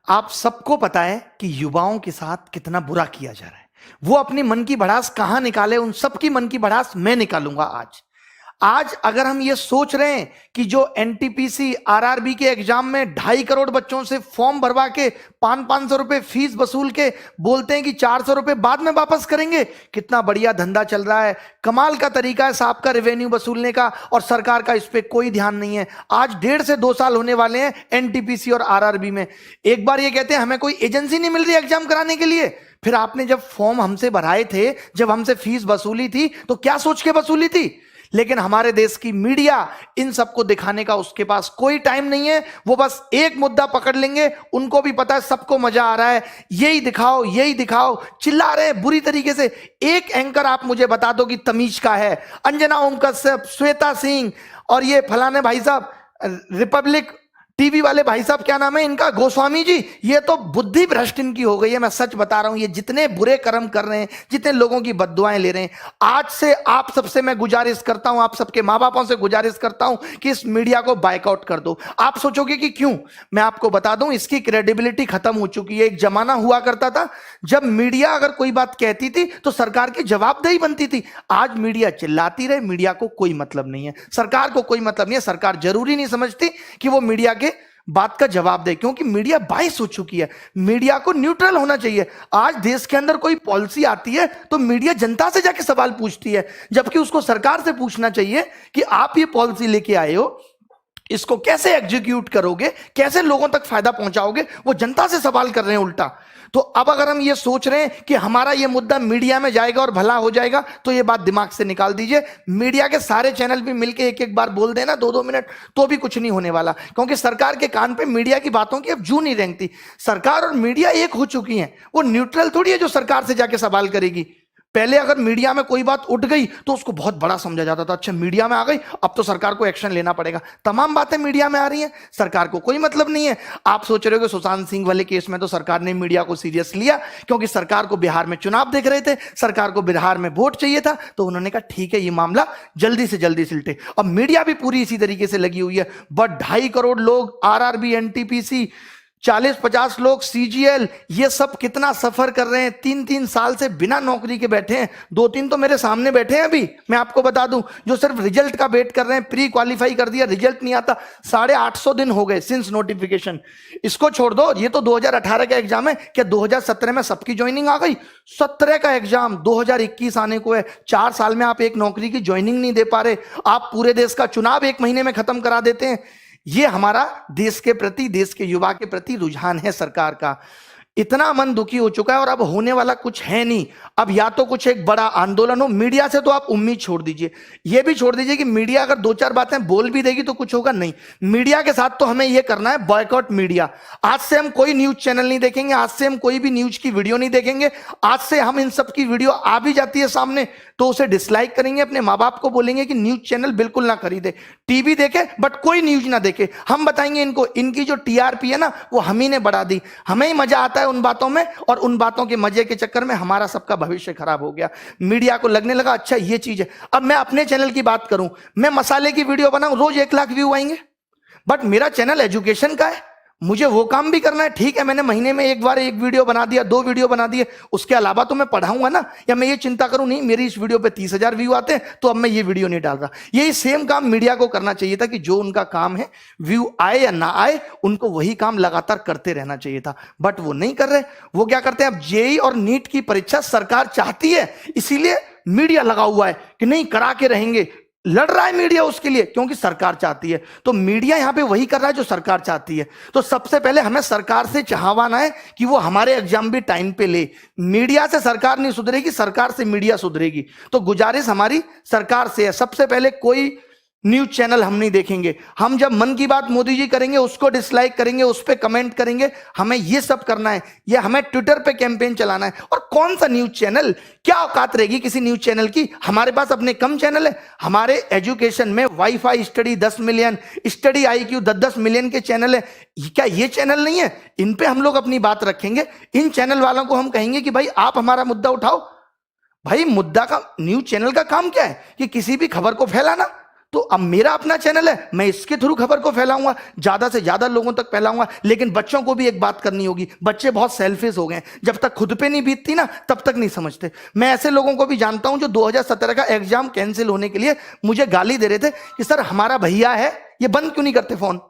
आप सबको पता है कि युवाओं के साथ कितना बुरा किया जा रहा है। वो अपनी मन की भड़ास कहां निकाले, उन सबकी मन की भड़ास मैं निकालूंगा आज अगर हम ये सोच रहे हैं कि जो एनटीपीसी आरआरबी के एग्जाम में 2.5 करोड़ बच्चों से फॉर्म भरवा के 500 रुपए फीस वसूल के बोलते हैं कि 400 रुपए बाद में वापस करेंगे, कितना बढ़िया धंधा चल रहा है, कमाल का तरीका है साहब का रेवेन्यू वसूलने का, और सरकार का इस पे कोई ध्यान नहीं है। आज 1.5 से 2 साल होने वाले हैं एनटीपीसी और आरआरबी में। एक बार ये कहते हैं हमें कोई एजेंसी नहीं मिल रही एग्जाम कराने के लिए, फिर आपने जब फॉर्म हमसे भराए थे, जब हमसे फीस वसूली थी, तो क्या सोच के वसूली थी? लेकिन हमारे देश की मीडिया इन सबको दिखाने का उसके पास कोई टाइम नहीं है। वो बस एक मुद्दा पकड़ लेंगे, उनको भी पता है सबको मजा आ रहा है, यही दिखाओ यही दिखाओ, चिल्ला रहे हैं बुरी तरीके से। एक एंकर आप मुझे बता दो कि तमीज का है, अंजना ओम कश्यप, श्वेता सिंह और ये फलाने भाई साहब रिपब्लिक टीवी वाले भाई साहब, क्या नाम है इनका, गोस्वामी जी, ये तो बुद्धि भ्रष्ट इनकी हो गई है। मैं सच बता रहा हूं, ये जितने बुरे कर्म कर रहे हैं, जितने लोगों की बद्दुआएं ले रहे हैं, आज से आप सबसे मैं गुजारिश करता हूं, आप सबके मां बापों से गुजारिश करता हूं कि इस मीडिया को बाइकआउट कर दो। आप सोचोगे कि क्यों, मैं आपको बता दूं, इसकी क्रेडिबिलिटी खत्म हो चुकी है। एक जमाना हुआ करता था जब मीडिया अगर कोई बात कहती थी तो सरकार की जवाबदेही बनती थी। आज मीडिया चिल्लाती रहे, मीडिया को कोई मतलब नहीं है, सरकार को कोई मतलब नहीं है। सरकार जरूरी नहीं समझती कि वो मीडिया के बात का जवाब दे, क्योंकि मीडिया बाइस हो चुकी है। मीडिया को न्यूट्रल होना चाहिए। आज देश के अंदर कोई पॉलिसी आती है तो मीडिया जनता से जाके सवाल पूछती है, जबकि उसको सरकार से पूछना चाहिए कि आप ये पॉलिसी लेके आए हो, इसको कैसे एग्जीक्यूट करोगे, कैसे लोगों तक फायदा पहुंचाओगे। वो जनता से सवाल कर रहे हैं उल्टा। तो अब अगर हम ये सोच रहे हैं कि हमारा ये मुद्दा मीडिया में जाएगा और भला हो जाएगा, तो ये बात दिमाग से निकाल दीजिए। मीडिया के सारे चैनल भी मिलके एक एक बार बोल देना 2-2 मिनट, तो भी कुछ नहीं होने वाला, क्योंकि सरकार के कान पे मीडिया की बातों की अब जू नहीं रेंगती। सरकार और मीडिया एक हो चुकी है, वो न्यूट्रल थोड़ी है जो सरकार से जाके सवाल करेगी। पहले अगर मीडिया में कोई बात उठ गई तो उसको बहुत बड़ा समझा जाता था, अच्छा मीडिया में आ गई अब तो सरकार को एक्शन लेना पड़ेगा। तमाम बातें मीडिया में आ रही हैं, सरकार को कोई मतलब नहीं है। आप सोच रहे हो कि सुशांत सिंह वाले केस में तो सरकार ने मीडिया को सीरियस लिया, क्योंकि सरकार को बिहार में चुनाव देख रहे थे, सरकार को बिहार में वोट चाहिए था, तो उन्होंने कहा ठीक है ये मामला जल्दी से जल्दी सिलटे। अब मीडिया भी पूरी इसी तरीके से लगी हुई है। बट 2.5 करोड़ लोग आरआरबी, एनटीपीसी, 40-50 लोग सीजीएल, ये सब कितना सफर कर रहे हैं, 3-3 साल से बिना नौकरी के बैठे हैं। 2-3 तो मेरे सामने बैठे हैं अभी, मैं आपको बता दूं, जो सिर्फ रिजल्ट का वेट कर रहे हैं। प्री क्वालिफाई कर दिया, रिजल्ट नहीं आता, 850 दिन हो गए सिंस नोटिफिकेशन। इसको छोड़ दो, ये तो 2018 का एग्जाम है, क्या 2017 में सबकी ज्वाइनिंग आ गई? 17 का एग्जाम 2021 आने को है। 4 साल में आप एक नौकरी की ज्वाइनिंग नहीं दे पा रहे, आप पूरे देश का चुनाव 1 महीने में खत्म करा देते हैं। ये हमारा देश के प्रति, देश के युवा के प्रति रुझान है सरकार का। इतना मन दुखी हो चुका है और अब होने वाला कुछ है नहीं। अब या तो कुछ एक बड़ा आंदोलन हो, मीडिया से तो आप उम्मीद छोड़ दीजिए, ये भी छोड़ दीजिए कि मीडिया अगर 2-4 बातें बोल भी देगी तो कुछ होगा नहीं। मीडिया के साथ तो हमें यह करना है, बॉयकॉट मीडिया। आज से हम कोई न्यूज चैनल नहीं देखेंगे, आज से हम कोई भी न्यूज की वीडियो नहीं देखेंगे। आज से हम इन सब की वीडियो आ भी जाती है सामने तो उसे डिसलाइक करेंगे, अपने माँ बाप को बोलेंगे कि न्यूज चैनल बिल्कुल ना खरीदे, टीवी देखे बट कोई न्यूज ना देखे। हम बताएंगे इनको, इनकी जो टीआरपी है ना वो हम ही ने बढ़ा दी, हमें ही मजा आता है उन बातों में, और उन बातों के मजे के चक्कर में हमारा सबका भविष्य खराब हो गया। मीडिया को लगने लगा अच्छा ये चीज है। अब मैं अपने चैनल की बात करूं, मैं मसाले की वीडियो बनाऊं, रोज 1 लाख व्यू आएंगे, बट मेरा चैनल एजुकेशन का है, मुझे वो काम भी करना है। ठीक है, मैंने महीने में एक बार 1 वीडियो बना दिया, 2 वीडियो बना दिए, उसके अलावा तो मैं पढ़ाऊंगा ना। या मैं ये चिंता करूं नहीं मेरी इस वीडियो पे 30,000 व्यू आते हैं तो अब मैं ये वीडियो नहीं डाल रहा। यही सेम काम मीडिया को करना चाहिए था कि जो उनका काम है, व्यू आए या ना आए, उनको वही काम लगातार करते रहना चाहिए था, बट वो नहीं कर रहे। वो क्या करते हैं, अब जेईई और नीट की परीक्षा सरकार चाहती है, इसीलिए मीडिया लगा हुआ है कि नहीं करा के रहेंगे। लड़ रहा है मीडिया उसके लिए, क्योंकि सरकार चाहती है। तो मीडिया यहां पे वही कर रहा है जो सरकार चाहती है। तो सबसे पहले हमें सरकार से चाहवाना है कि वो हमारे एग्जाम भी टाइम पे ले। मीडिया से सरकार नहीं सुधरेगी, सरकार से मीडिया सुधरेगी। तो गुजारिश हमारी सरकार से है, सबसे पहले कोई न्यूज चैनल हम नहीं देखेंगे। हम जब मन की बात मोदी जी करेंगे उसको डिसलाइक करेंगे, उस पर कमेंट करेंगे, हमें ये सब करना है। ये हमें ट्विटर पे कैंपेन चलाना है। और कौन सा न्यूज चैनल, क्या औकात रहेगी किसी न्यूज चैनल की? हमारे पास अपने कम चैनल है। हमारे एजुकेशन में wifi study 10 million, study IQ 10-10 million के चैनल है। क्या ये चैनल नहीं है? इन पे हम लोग अपनी बात रखेंगे। इन चैनल वालों को हम कहेंगे कि भाई आप हमारा मुद्दा उठाओ। भाई मुद्दा का, न्यूज चैनल का काम क्या है कि किसी भी खबर को फैलाना। तो अब मेरा अपना चैनल है, मैं इसके थ्रू खबर को फैलाऊंगा, ज्यादा से ज्यादा लोगों तक फैलाऊंगा। लेकिन बच्चों को भी एक बात करनी होगी, बच्चे बहुत सेल्फिश हो गए, जब तक खुद पे नहीं बीतती ना तब तक नहीं समझते। मैं ऐसे लोगों को भी जानता हूं जो 2017 का एग्जाम कैंसिल होने के लिए मुझे गाली दे रहे थे कि सर हमारा भैया है, ये बंद क्यों नहीं करते फोन,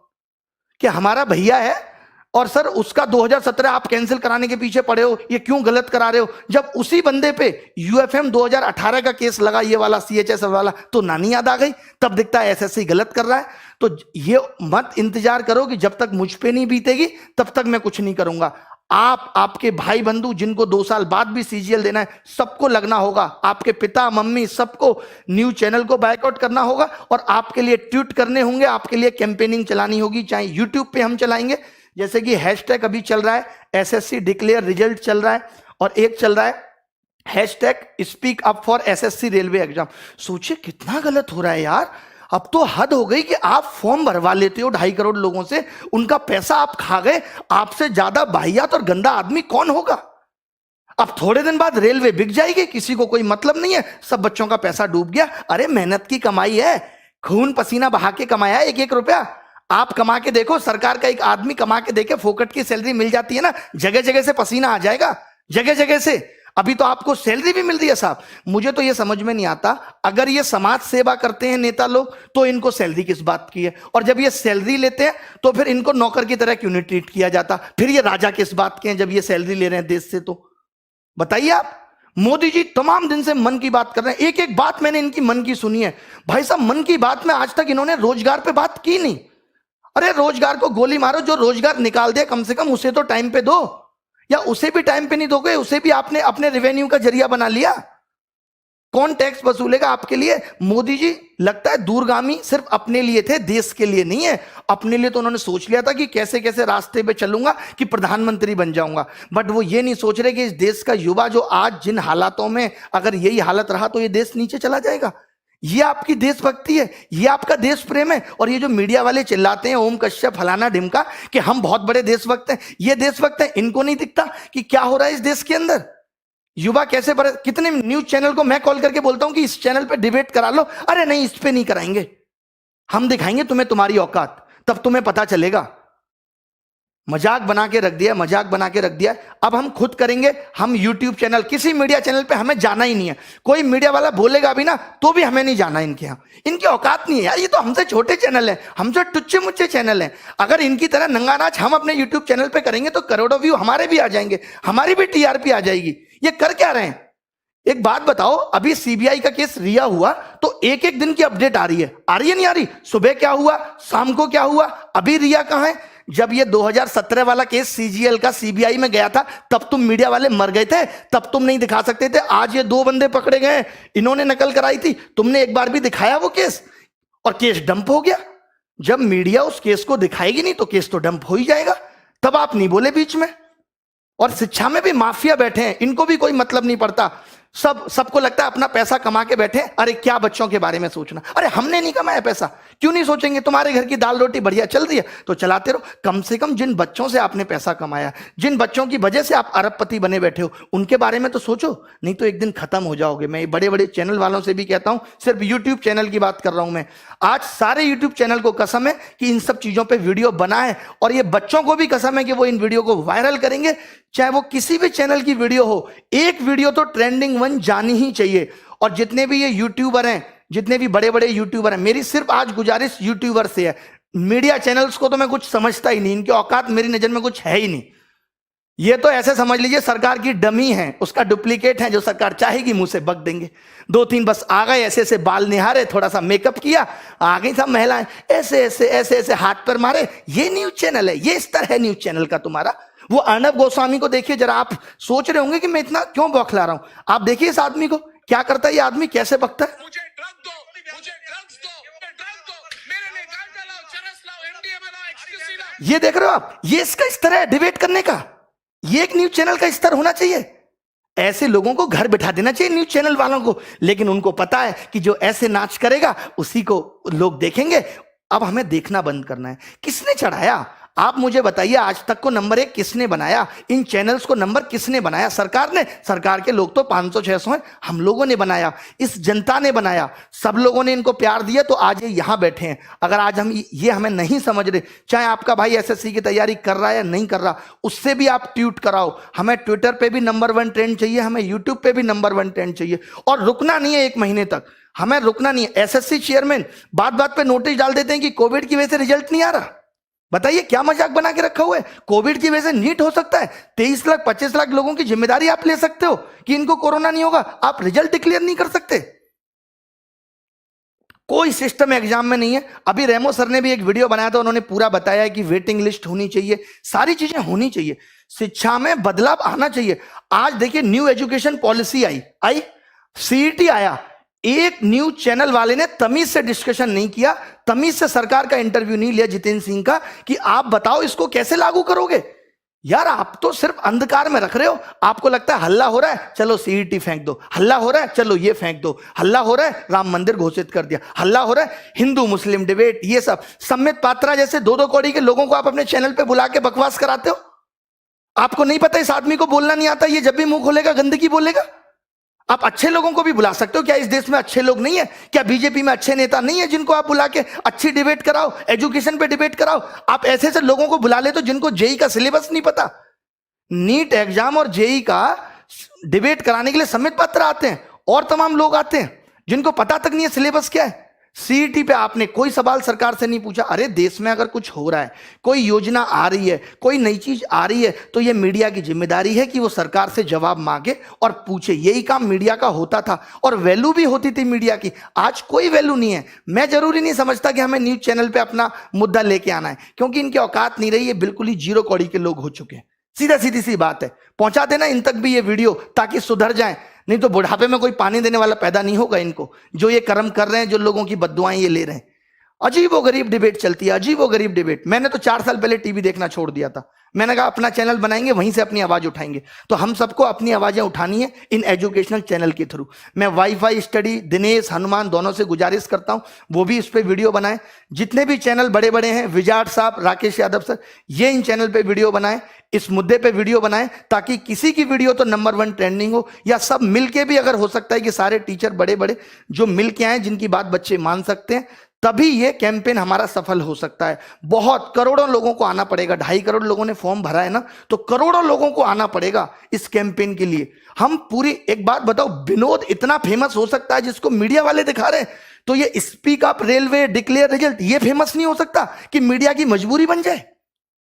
कि हमारा भैया है और सर उसका 2017 आप कैंसिल कराने के पीछे पड़े हो, ये क्यों गलत करा रहे हो। जब उसी बंदे पे यूएफएम 2018 का केस लगा, ये वाला सीएचएस वाला, तो नानी याद आ गई, तब दिखता है एसएससी गलत कर रहा है। तो ये मत इंतजार करो कि जब तक मुझ पे नहीं बीतेगी तब तक मैं कुछ नहीं करूंगा। आप, आपके भाई बंधु जिनको 2 साल बाद भी सीजीएल देना है, सबको लगना होगा, आपके पिता मम्मी सबको न्यूज चैनल को बायकॉट करना होगा और आपके लिए ट्वीट करने होंगे, आपके लिए कैंपेनिंग चलानी होगी, चाहे यूट्यूब पे हम चलाएंगे, जैसे कि हैशटैग अभी चल रहा है एसएससी डिक्लेयर रिजल्ट चल रहा है, और एक चल रहा है hashtag speak up for SSC railway exam. सोचिए कितना गलत हो रहा है यार, अब तो हद हो गई कि आप फॉर्म भरवा लेते हो 2.5 करोड़ लोगों से, उनका पैसा आप खा गए, आपसे ज्यादा वाहियात और गंदा आदमी कौन होगा। अब थोड़े दिन बाद रेलवे बिक जाएगी, किसी को कोई मतलब नहीं है, सब बच्चों का पैसा डूब गया। अरे मेहनत की कमाई है, खून पसीना बहा के कमाया है 1-1 रुपया। आप कमा के देखो, सरकार का एक आदमी कमा के देखे, फोकट की सैलरी मिल जाती है ना, जगह जगह से पसीना आ जाएगा, जगह जगह से। अभी तो आपको सैलरी भी मिल रही है साहब। मुझे तो ये समझ में नहीं आता, अगर ये समाज सेवा करते हैं नेता लोग तो इनको सैलरी किस बात की है, और जब ये सैलरी लेते हैं तो फिर इनको नौकर की तरह क्यों नहीं ट्रीट किया जाता, फिर ये राजा किस बात के हैं जब ये सैलरी ले रहे हैं देश से। तो बताइए आप। मोदी जी तमाम दिन से मन की बात कर रहे हैं, एक एक बात मैंने इनकी मन की सुनी है। भाई साहब मन की बात में आज तक इन्होंने रोजगार पे बात की नहीं। अरे रोजगार को गोली मारो, जो रोजगार निकाल दे कम से कम उसे तो टाइम पे दो, या उसे भी टाइम पे नहीं दोगे, उसे भी आपने अपने रेवेन्यू का जरिया बना लिया। कौन टैक्स वसूलेगा आपके लिए। मोदी जी लगता है दूरगामी सिर्फ अपने लिए थे, देश के लिए नहीं है। अपने लिए तो उन्होंने सोच लिया था कि कैसे कैसे रास्ते पे चलूंगा कि प्रधानमंत्री बन जाऊंगा, बट वो ये नहीं सोच रहे कि इस देश का युवा जो आज जिन हालातों में, अगर यही हालत रहा तो ये देश नीचे चला जाएगा। ये आपकी देशभक्ति है, ये आपका देश प्रेम है। और ये जो मीडिया वाले चिल्लाते हैं ओम कश्यप फलाना ढिमका कि हम बहुत बड़े देशभक्त हैं, ये देशभक्त हैं, इनको नहीं दिखता कि क्या हो रहा है इस देश के अंदर। युवा कैसे बड़े, कितने न्यूज चैनल को मैं कॉल करके बोलता हूं कि इस चैनल पे डिबेट करा लो, अरे नहीं इस पे नहीं कराएंगे, हम दिखाएंगे तुम्हें तुम्हारी औकात, तब तुम्हें पता चलेगा। मजाक बना के रख दिया, मजाक बना के रख दिया। अब हम खुद करेंगे, हम यूट्यूब चैनल, किसी मीडिया चैनल पे हमें जाना ही नहीं है। कोई मीडिया वाला बोलेगा भी ना तो भी हमें नहीं जाना इनके यहाँ, इनकी औकात नहीं है यार। ये तो हमसे छोटे चैनल है, हमसे टुच्चे मुच्चे चैनल है। अगर इनकी तरह नंगा नाच हम अपने यूट्यूब चैनल पे करेंगे तो करोड़ों व्यू हमारे भी आ जाएंगे, हमारी भी टीआरपी आ जाएगी। ये कर क्या रहे हैं। एक बात बताओ, अभी सीबीआई का केस रिया हुआ तो एक एक दिन की अपडेट आ रही है नहीं आ रही। सुबह क्या हुआ, शाम को क्या हुआ, अभी रिया कहां है। जब ये 2017 वाला केस सीजीएल का सीबीआई में गया था तब तुम मीडिया वाले मर गए थे, तब तुम नहीं दिखा सकते थे। आज ये 2 बंदे पकड़े गए, इन्होंने नकल कराई थी, तुमने एक बार भी दिखाया वो केस, और केस डंप हो गया। जब मीडिया उस केस को दिखाएगी नहीं तो केस तो डंप हो ही जाएगा। तब आप नहीं बोले बीच में। और शिक्षा में भी माफिया बैठे हैं, इनको भी कोई मतलब नहीं पड़ता। सबको लगता है अपना पैसा कमा के बैठे। अरे क्या बच्चों के बारे में सोचना, अरे हमने नहीं कमाया पैसा, क्यों नहीं सोचेंगे। तुम्हारे घर की दाल रोटी बढ़िया चल रही है तो चलाते रहो। कम से कम जिन बच्चों से आपने पैसा कमाया, जिन बच्चों की वजह से आप अरबपति बने बैठे हो, उनके बारे में तो सोचो, नहीं तो एक दिन खत्म हो जाओगे। मैं बड़े बड़े चैनल वालों से भी कहता हूं, सिर्फ यूट्यूब चैनल की बात कर रहा हूं मैं। आज सारे यूट्यूब चैनल को कसम है कि इन सब चीजों पर वीडियो बनाए, और ये बच्चों को भी कसम है कि वो इन वीडियो को वायरल करेंगे, चाहे वो किसी भी चैनल की वीडियो हो। एक वीडियो तो ट्रेंडिंग 1 जानी ही चाहिए। और जितने भी ये यूट्यूबर हैं, जितने भी बड़े बड़े यूट्यूबर हैं, मेरी सिर्फ आज गुजारिश यूट्यूबर से है, मीडिया चैनल्स को तो मैं कुछ समझता ही नहीं, इनकी औकात मेरी नजर में कुछ है ही नहीं। ये तो ऐसे समझ लीजिए सरकार की डमी है, उसका डुप्लीकेट है, जो सरकार चाहेगी मुंह से बक देंगे। 2-3 बस आ गए, ऐसे ऐसे बाल निहारे, थोड़ा सा मेकअप किया, आ गई सब महिलाएं, ऐसे ऐसे ऐसे ऐसे हाथ पर मारे। ये न्यूज चैनल है, ये स्तर है न्यूज चैनल का तुम्हारा। वो अर्णब गोस्वामी को देखिए जरा, आप सोच रहे होंगे कि मैं इतना क्यों बौखला रहा हूं। आप देखिए इस आदमी को, क्या करता है ये आदमी, कैसे बकता है। मुझे ड्रग दो, मुझे ड्रग्स दो, ड्रग दो, मेरे लिए गांजा लाओ, चरस लाओ, एमडीएमए लाओ, एक्सक्यूसी लाओ। ये देख रहे हो आप, ये इसका स्तर है डिबेट करने का। ये एक न्यूज चैनल का स्तर होना चाहिए। ऐसे लोगों को घर बिठा देना चाहिए न्यूज चैनल वालों को, लेकिन उनको पता है कि जो ऐसे नाच करेगा उसी को लोग देखेंगे। अब हमें देखना बंद करना है। किसने चढ़ाया, आप मुझे बताइए, आज तक को नंबर 1 किसने बनाया? इन चैनल्स को नंबर किसने बनाया? सरकार ने। सरकार के लोग तो 500-600 हैं, हम लोगों ने बनाया, इस जनता ने बनाया, सब लोगों ने इनको प्यार दिया, तो आज ये यहां बैठे हैं। अगर आज हम ये हमें नहीं समझ रहे, चाहे आपका भाई एसएससी की तैयारी कर रहा है या नहीं कर रहा, उससे भी आप ट्वीट कराओ, हमें ट्विटर पे भी नंबर 1 ट्रेंड चाहिए, हमें यूट्यूब पे भी नंबर 1 ट्रेंड चाहिए, और रुकना नहीं है 1 महीने तक, हमें रुकना नहीं है। एसएससी चेयरमैन बात बात पे नोटिस डाल देते हैं कि कोविड की वजह से रिजल्ट नहीं आ रहा। बताइए क्या मजाक बना के रखा हुआ है? कोविड की वजह से नीट हो सकता है, 23 लाख 25 लाख लोगों की जिम्मेदारी आप ले सकते हो कि इनको कोरोना नहीं होगा, आप रिजल्ट डिक्लेयर नहीं कर सकते। कोई सिस्टम एग्जाम में नहीं है। अभी रेमो सर ने भी एक वीडियो बनाया था, उन्होंने पूरा बताया है कि वेटिंग लिस्ट होनी चाहिए, सारी चीजें होनी चाहिए, शिक्षा में बदलाव आना चाहिए। आज देखिए न्यू एजुकेशन पॉलिसी आई, सीईटी आया, एक न्यूज चैनल वाले ने तमीज से डिस्कशन नहीं किया, तमीज से सरकार का इंटरव्यू नहीं लिया जितेंद्र सिंह का कि आप बताओ इसको कैसे लागू करोगे। यार आप तो सिर्फ अंधकार में रख रहे हो। आपको लगता है हल्ला हो रहा है, चलो सीईटी फेंक दो, हल्ला हो रहा है चलो ये फेंक दो, हल्ला हो रहा है राम मंदिर घोषित कर दिया, हल्ला हो रहा है हिंदू मुस्लिम डिबेट, ये सब। सम्मित पात्रा जैसे 2-2 कौड़ी के लोगों को आप अपने चैनल पे बुला के बकवास कराते हो। आपको नहीं पता इस आदमी को बोलना नहीं आता, ये जब भी मुंह खोलेगा गंदगी बोलेगा। आप अच्छे लोगों को भी बुला सकते हो, क्या इस देश में अच्छे लोग नहीं है? क्या बीजेपी में अच्छे नेता नहीं है जिनको आप बुला के अच्छी डिबेट कराओ, एजुकेशन पे डिबेट कराओ? आप ऐसे ऐसे लोगों को बुला ले तो जिनको जेई का सिलेबस नहीं पता, नीट एग्जाम और जेई का डिबेट कराने के लिए सम्मित पात्र आते हैं और तमाम लोग आते हैं जिनको पता तक नहीं है सिलेबस क्या है। सीईटी पे आपने कोई सवाल सरकार से नहीं पूछा। अरे देश में अगर कुछ हो रहा है, कोई योजना आ रही है, कोई नई चीज आ रही है, तो ये मीडिया की जिम्मेदारी है कि वो सरकार से जवाब मांगे और पूछे। यही काम मीडिया का होता था और वैल्यू भी होती थी मीडिया की। आज कोई वैल्यू नहीं है। मैं जरूरी नहीं समझता कि हमें न्यूज चैनल पे अपना मुद्दा लेके आना है, क्योंकि इनकी औकात नहीं रही है, बिल्कुल ही 0 कौड़ी के लोग हो चुके हैं। सीधा सीधी सी बात है, पहुंचा देना इन तक भी ये वीडियो ताकि सुधर जाए, नहीं तो बुढ़ापे में कोई पानी देने वाला पैदा नहीं होगा इनको, जो ये कर्म कर रहे हैं, जो लोगों की बद्दुआएं ये ले रहे हैं। अजीबो गरीब डिबेट चलती है, अजीबो गरीब डिबेट। मैंने तो 4 साल पहले टीवी देखना छोड़ दिया था। मैंने कहा अपना चैनल बनाएंगे, वहीं से अपनी आवाज उठाएंगे। तो हम सबको अपनी आवाजें उठानी है इन एजुकेशनल चैनल के थ्रू। मैं वाईफाई स्टडी, दिनेश, हनुमान दोनों से गुजारिश करता हूं वो भी इस पे वीडियो बनाएं। जितने भी चैनल बड़े बड़े हैं, विजाट साहब, राकेश यादव सर, ये इन चैनल पे वीडियो बनाएं, इस मुद्दे पे वीडियो बनाएं, ताकि किसी की वीडियो तो नंबर 1 ट्रेंडिंग हो, या सब मिलके भी, अगर हो सकता है कि सारे टीचर बड़े बड़े जो मिलके आए, जिनकी बात बच्चे मान सकते हैं, तभी ये कैंपेन हमारा सफल हो सकता है। बहुत करोड़ों लोगों को आना पड़ेगा, 2.5 करोड़ लोगों ने फॉर्म भरा है ना, तो करोड़ों लोगों को आना पड़ेगा इस कैंपेन के लिए। हम पूरी, एक बात बताओ, विनोद इतना फेमस हो सकता है जिसको मीडिया वाले दिखा रहे हैं, तो ये speak up railway declare result ये फेमस नहीं हो सकता कि मीडिया की मजबूरी बन जाए?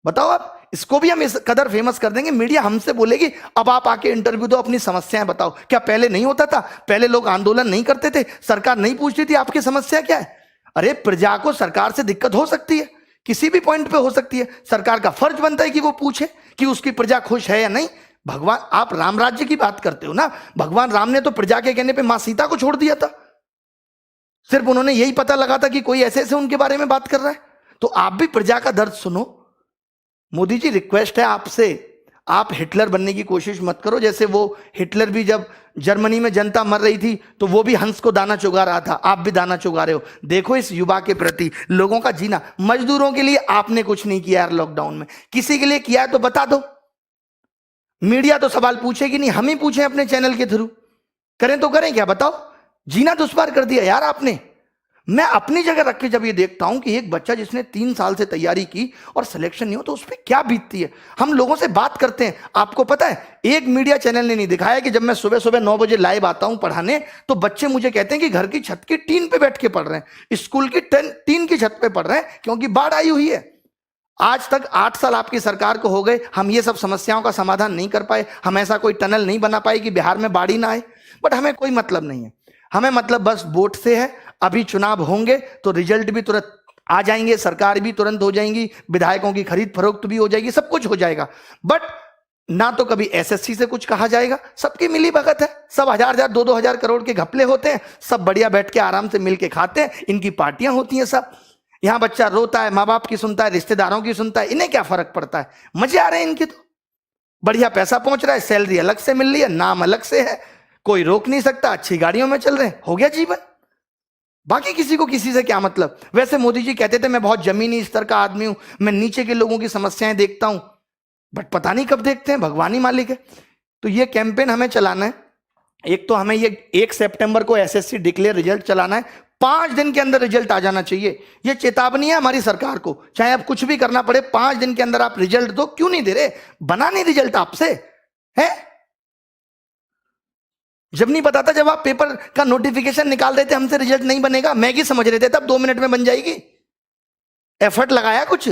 बताओ आप, इसको भी हम इस कदर फेमस कर देंगे, मीडिया हमसे बोलेगी अब आप आके इंटरव्यू दो, अपनी समस्याएं बताओ। क्या पहले नहीं होता था? पहले लोग आंदोलन नहीं करते थे, सरकार नहीं पूछती थी आपकी समस्या क्या है? अरे प्रजा को सरकार से दिक्कत हो सकती है, किसी भी पॉइंट पे हो सकती है, सरकार का फर्ज बनता है कि वो पूछे कि उसकी प्रजा खुश है या नहीं। भगवान, आप राम राज्य की बात करते हो ना, भगवान राम ने तो प्रजा के कहने पे मां सीता को छोड़ दिया था। सिर्फ उन्होंने यही पता लगा था कि कोई ऐसे ऐसे उनके बारे में बात कर रहा है। तो आप भी प्रजा का दर्द सुनो। मोदी जी, रिक्वेस्ट है आपसे, आप हिटलर बनने की कोशिश मत करो। जैसे वो हिटलर भी जब जर्मनी में जनता मर रही थी तो वो भी हंस को दाना चुगा रहा था, आप भी दाना चुगा रहे हो। देखो इस युवा के प्रति, लोगों का जीना। मजदूरों के लिए आपने कुछ नहीं किया यार लॉकडाउन में, किसी के लिए किया है तो बता दो। मीडिया तो सवाल पूछेगी नहीं, हम ही पूछें अपने चैनल के थ्रू। करें तो करें क्या, बताओ? जीना दुश्वार कर दिया यार आपने। मैं अपनी जगह रख के जब ये देखता हूं कि एक बच्चा जिसने 3 साल से तैयारी की और सिलेक्शन नहीं हो, तो उस पर क्या बीतती है। हम लोगों से बात करते हैं, आपको पता है एक मीडिया चैनल ने नहीं दिखाया कि जब मैं सुबह सुबह 9 बजे लाइव आता हूं पढ़ाने, तो बच्चे मुझे कहते हैं कि घर की छत की टीन पे बैठ के पढ़ रहे हैं, स्कूल की टीन की छत पे पढ़ रहे हैं, क्योंकि बाढ़ आई हुई है। आज तक 8 साल आपकी सरकार को हो गए, हम ये सब समस्याओं का समाधान नहीं कर पाए, हम ऐसा कोई टनल नहीं बना पाए कि बिहार में बाढ़ ही ना आए। बट हमें कोई मतलब नहीं है, हमें मतलब बस वोट से है। अभी चुनाव होंगे तो रिजल्ट भी तुरंत आ जाएंगे, सरकार भी तुरंत हो जाएंगी, विधायकों की खरीद फरोख्त भी हो जाएगी, सब कुछ हो जाएगा। बट ना तो कभी एसएससी से कुछ कहा जाएगा, सबकी मिली भगत है, सब 1000-1000 2-2 करोड़ के घपले होते हैं, सब बढ़िया बैठ के आराम से मिलके खाते हैं, इनकी पार्टियां होती हैं सब। यहां बच्चा रोता है, माँ बाप की सुनता है, रिश्तेदारों की सुनता है, इन्हें क्या फर्क पड़ता है? मजे आ रहे हैं इनके तो, बढ़िया पैसा पहुंच रहा है, सैलरी अलग से मिल रही है, नाम अलग से है, कोई रोक नहीं सकता, अच्छी गाड़ियों में चल रहे हैं, हो गया जीवन। बाकी किसी को किसी से क्या मतलब। वैसे मोदी जी कहते थे मैं बहुत जमीनी स्तर का आदमी हूं, मैं नीचे के लोगों की समस्याएं देखता हूं, बट पता नहीं कब देखते हैं, भगवान ही मालिक है। तो ये कैंपेन हमें चलाना है। एक तो हमें ये 1 सितंबर को एसएससी डिक्लेयर रिजल्ट चलाना है, 5 दिन के अंदर रिजल्ट आ जाना चाहिए। ये चेतावनी है हमारी सरकार को, चाहे आप कुछ भी करना पड़े, 5 दिन के अंदर आप रिजल्ट दो। क्यों नहीं दे रहे? बना नहीं रिजल्ट आपसे है। जब नहीं पता था, जब आप पेपर का नोटिफिकेशन निकाल रहे थे, हमसे रिजल्ट नहीं बनेगा, मैगी समझ रहे थे, तब 2 मिनट में बन जाएगी। एफर्ट लगाया कुछ?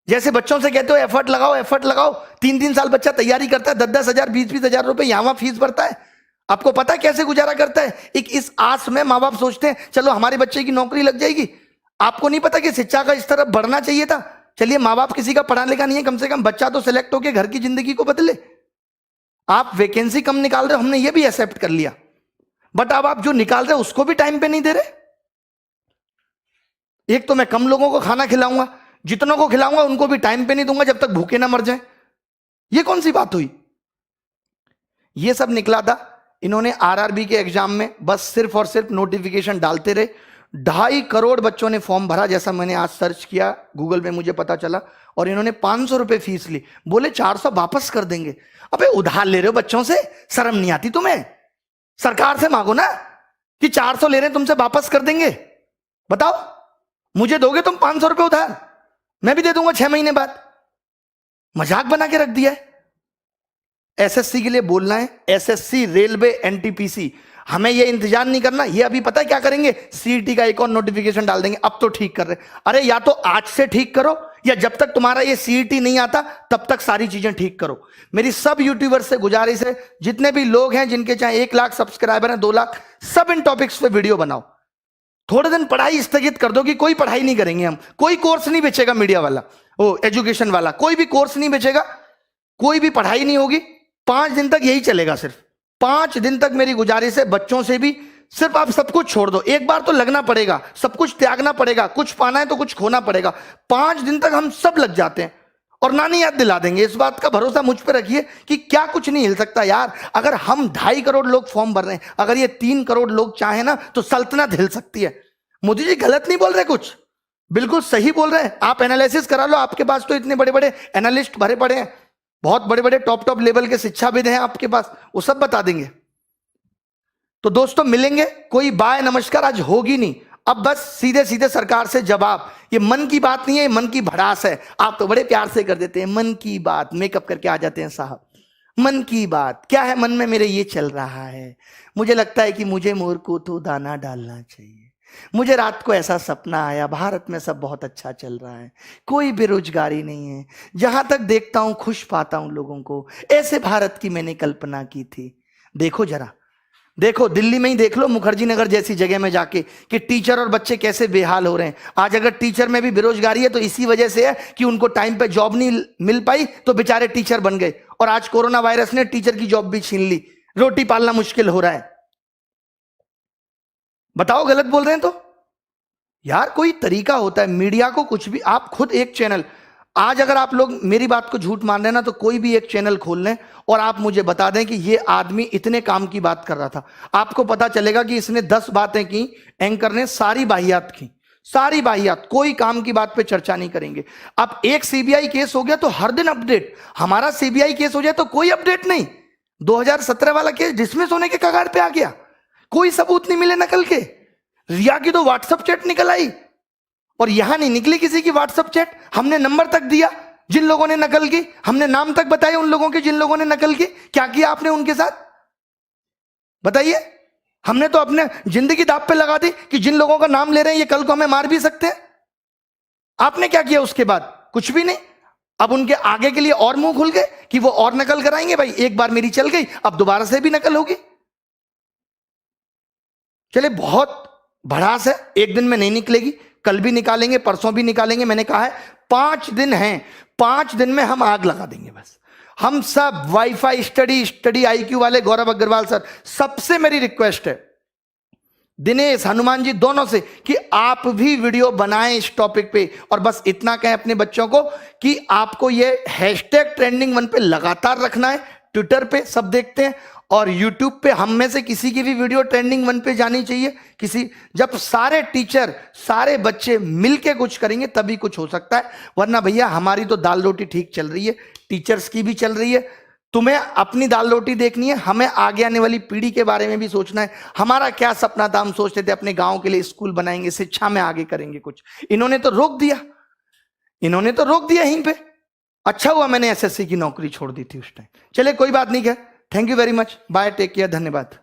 जैसे बच्चों से कहते हो एफर्ट लगाओ एफर्ट लगाओ, 3-3 साल बच्चा तैयारी करता है, 10-10 हजार 20-20 हजार रुपए यहां वहां फीस भरता है। आपको पता है कैसे गुजारा करता है? एक इस आस में माँ बाप सोचते हैं चलो हमारे बच्चे की नौकरी लग जाएगी। आपको नहीं पता कि शिक्षा का स्तर अब बढ़ना चाहिए था। चलिए माँ बाप किसी का पढ़ा लिखा नहीं है, कम से कम बच्चा तो सिलेक्ट होकर घर की जिंदगी को बदले। आप वैकेंसी कम निकाल रहे हो, हमने ये भी एक्सेप्ट कर लिया, बट अब आप जो निकाल रहे हो उसको भी टाइम पे नहीं दे रहे। एक तो मैं कम लोगों को खाना खिलाऊंगा, जितनों को खिलाऊंगा उनको भी टाइम पे नहीं दूंगा जब तक भूखे ना मर जाए। ये कौन सी बात हुई? ये सब निकला था इन्होंने आरआरबी के एग्जाम में, बस सिर्फ और सिर्फ नोटिफिकेशन डालते रहे। 2.5 करोड़ बच्चों ने फॉर्म भरा, जैसा मैंने आज सर्च किया गूगल में मुझे पता चला, और इन्होंने 500 रुपए फीस ली। बोले 400 वापस कर देंगे। अबे उधार ले रहे हो बच्चों से, शर्म नहीं आती तुम्हें? सरकार से मांगो ना कि 400 ले रहे हैं तुमसे वापस कर देंगे। बताओ, मुझे दोगे तुम 500 रुपए उधार, मैं भी दे दूंगा 6 महीने बाद। मजाक बना के रख दिया है। एसएससी के लिए बोलना है, एसएससी, रेलवे, एनटीपीसी, हमें ये इंतजार नहीं करना। ये अभी पता है क्या करेंगे? सीईटी का एक और नोटिफिकेशन डाल देंगे। अब तो ठीक कर रहे, अरे या तो आज से ठीक करो, या जब तक तुम्हारा ये सीईटी नहीं आता तब तक सारी चीजें ठीक करो। मेरी सब यूट्यूबर्स से गुजारिश है, जितने भी लोग हैं जिनके चाहे 1 लाख सब्सक्राइबर हैं, 2 लाख, सब इन टॉपिक्स पे वीडियो बनाओ। थोड़े दिन पढ़ाई स्थगित कर दो कि कोई पढ़ाई नहीं करेंगे हम, कोई कोर्स नहीं बेचेगा मीडिया वाला, ओ एजुकेशन वाला, कोई भी कोर्स नहीं बेचेगा, कोई भी पढ़ाई नहीं होगी। 5 दिन तक यही चलेगा। सिर्फ 5 दिन तक मेरी गुजारिश है, बच्चों से भी सिर्फ आप सब कुछ छोड़ दो। एक बार तो लगना पड़ेगा, सब कुछ त्यागना पड़ेगा, कुछ पाना है तो कुछ खोना पड़ेगा। 5 दिन तक हम सब लग जाते हैं और नानी याद दिला देंगे। इस बात का भरोसा मुझ पर रखिए कि क्या कुछ नहीं हिल सकता यार। अगर हम 2.5 करोड़ लोग फॉर्म भर रहे हैं, अगर ये 3 करोड़ लोग चाहे ना तो सल्तनत हिल सकती है। मोदी जी गलत नहीं बोल रहे, कुछ बिल्कुल सही बोल रहे हैं। आप एनालिसिस करा लो, आपके पास तो इतने बड़े बड़े एनालिस्ट भरे पड़े हैं, बहुत बड़े बड़े टॉप लेवल के शिक्षाविद हैं आपके पास, वो सब बता देंगे। तो दोस्तों मिलेंगे, कोई बाय नमस्कार आज होगी नहीं। अब बस सीधे सीधे सरकार से जवाब। ये मन की बात नहीं है, ये मन की भड़ास है। आप तो बड़े प्यार से कर देते हैं मन की बात, मेकअप करके आ जाते हैं साहब। मन की बात क्या है? मन में मेरे ये चल रहा है, मुझे लगता है कि मुझे मोर को तो दाना डालना चाहिए। मुझे रात को ऐसा सपना आया, भारत में सब बहुत अच्छा चल रहा है, कोई बेरोजगारी नहीं है, जहां तक देखता हूं खुश पाता हूं लोगों को। ऐसे भारत की मैंने कल्पना की थी। देखो जरा, देखो दिल्ली में ही देख लो, मुखर्जी नगर जैसी जगह में जाके, कि टीचर और बच्चे कैसे बेहाल हो रहे हैं। आज अगर टीचर में भी बेरोजगारी है तो इसी वजह से है कि उनको टाइम पे जॉब नहीं मिल पाई, तो बेचारे टीचर बन गए। और आज कोरोना वायरस ने टीचर की जॉब भी छीन ली, रोटी पालना मुश्किल हो रहा है। बताओ गलत बोल रहे हैं तो? यार कोई तरीका होता है। मीडिया को कुछ भी, आप खुद एक चैनल, आज अगर आप लोग मेरी बात को झूठ मान रहे हैं ना, तो कोई भी एक चैनल खोल लें और आप मुझे बता दें कि ये आदमी इतने काम की बात कर रहा था, आपको पता चलेगा कि इसने 10 बातें की, एंकर ने सारी बाहियात की, सारी बाहियात, कोई काम की बात पे चर्चा नहीं करेंगे। अब एक सीबीआई केस हो गया तो हर दिन अपडेट, हमारा सीबीआई केस हो जाए तो कोई अपडेट नहीं। 2017 वाला केस डिसमिस होने के कगार पे आ गया, कोई सबूत नहीं मिले नकल के। रिया की तो व्हाट्सएप चैट निकल आई, और यहां नहीं निकली किसी की व्हाट्सएप चैट। हमने नंबर तक दिया जिन लोगों ने नकल की, हमने नाम तक बताए उन लोगों के जिन लोगों ने नकल की। क्या किया आपने उनके साथ बताइए? हमने तो अपने जिंदगी दांव पे लगा दी कि जिन लोगों का नाम ले रहे हैं ये कल को हमें मार भी सकते हैं। आपने क्या किया उसके बाद? कुछ भी नहीं। अब उनके आगे के लिए और मुंह खुल गए कि वो और नकल कराएंगे। भाई एक बार मेरी चल गई, अब दोबारा से भी नकल होगी। चले बहुत भड़ास है, एक दिन में नहीं निकलेगी, कल भी निकालेंगे, परसों भी निकालेंगे। मैंने कहा है 5 दिन हैं, 5 दिन में हम आग लगा देंगे। बस हम सब वाईफाई स्टडी आईक्यू वाले गौरव अग्रवाल सर, सबसे मेरी रिक्वेस्ट है, दिनेश, हनुमान जी दोनों से, कि आप भी वीडियो बनाएं इस टॉपिक पे। और बस इतना कहें अपने बच्चों को कि आपको ये हैशटैग ट्रेंडिंग 1 पे लगातार रखना है, ट्विटर पे सब देखते हैं, और यूट्यूब पे हम में से किसी की भी वीडियो ट्रेंडिंग 1 पे जानी चाहिए। किसी, जब सारे टीचर सारे बच्चे मिलके कुछ करेंगे तभी कुछ हो सकता है, वरना भैया हमारी तो दाल रोटी ठीक चल रही है, टीचर्स की भी चल रही है। तुम्हें अपनी दाल रोटी देखनी है, हमें आगे आने वाली पीढ़ी के बारे में भी सोचना है। हमारा क्या सपना था, हम सोचते थे अपने गांव के लिए स्कूल बनाएंगे, शिक्षा में आगे करेंगे कुछ। इन्होंने तो रोक दिया, इन्होंने तो रोक दिया यहीं पे। अच्छा हुआ मैंने एसएससी की नौकरी छोड़ दी थी उस टाइम। चले कोई बात नहीं है, thank you very much, bye, take care, धन्यवाद।